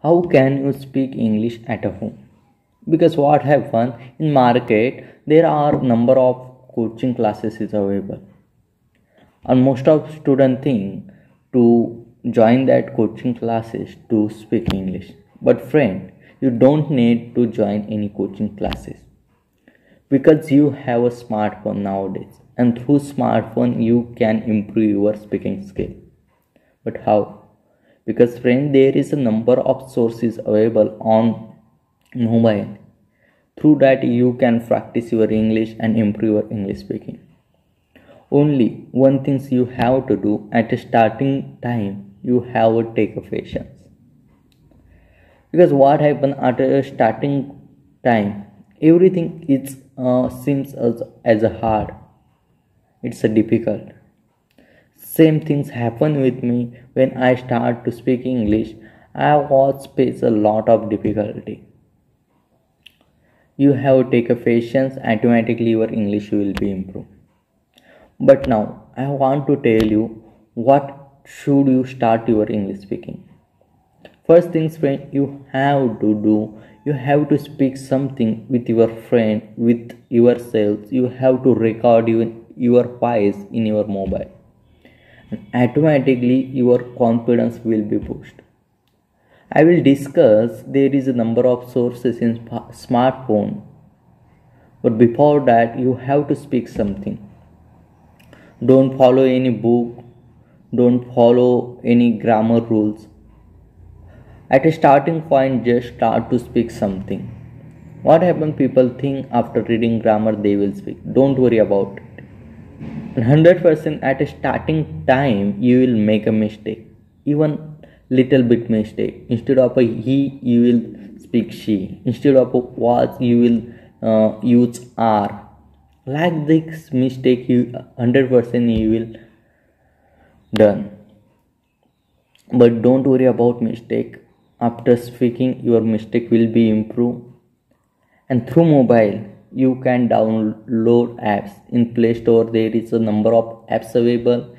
How can you speak English at home? Because what happen in market, there are number of coaching classes is available, and most of students think to join that coaching classes to speak English. But friend, you don't need to join any coaching classes because you have a smartphone nowadays, and through smartphone you can improve your speaking skill. But how? Because friend, there is a number of sources available on mobile. Through that you can practice your English and improve your English speaking. Only one thing you have to do at a starting time, you have to take a patience. Because what happens at a starting time, everything is seems as a hard. It's a difficult. Same things happen with me when I start to speak English. I was face a lot of difficulty. You have to take a patience, automatically your English will be improved. But now I want to tell you what should you start your English speaking. First things friend, you have to do, you have to speak something with your friend, with yourself. You have to record your voice in your mobile, and automatically your confidence will be boosted. I will discuss there is a number of sources in smartphone, but before that you have to speak something. Don't follow any book, don't follow any grammar rules. At a starting point, just start to speak something. What happens? People think after reading grammar they will speak. Don't worry about it. 100% at a starting time you will make a mistake, even little bit mistake. Instead of a he you will speak she, instead of a was you will use are. Like this mistake you 100% you will done. But don't worry about mistake. After speaking your mistake will be improved. And through mobile you can download apps in Play Store. There is a number of apps available.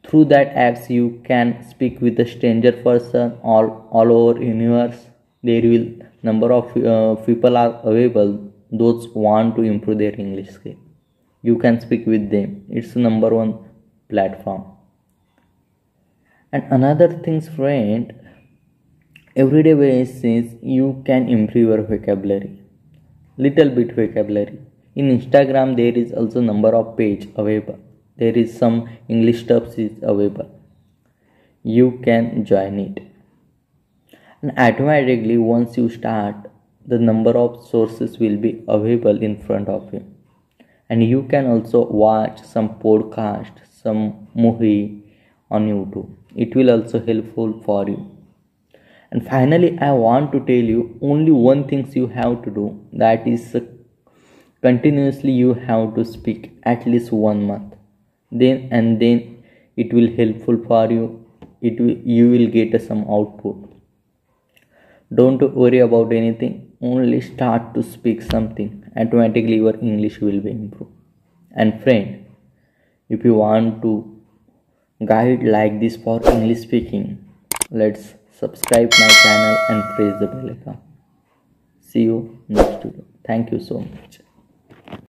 Through that apps you can speak with a stranger person all over universe. There will number of people are available, those want to improve their English skill. You can speak with them. It's the number one platform. And another things friend, everyday basis you can improve your vocabulary, little bit vocabulary. In Instagram there is also number of page available. There is some English stuff is available. You can join it. And automatically once you start, the number of sources will be available in front of you. And you can also watch some podcast, some movie on YouTube. It will also helpful for you. And finally I want to tell you only one thing you have to do, that is continuously you have to speak at least 1 month. Then it will helpful for you. You will get some output. Don't worry about anything, only start to speak something. Automatically your English will be improved. And friend, if you want to guide like this for English speaking, let's subscribe my channel and press the bell icon. See you next video. Thank you so much.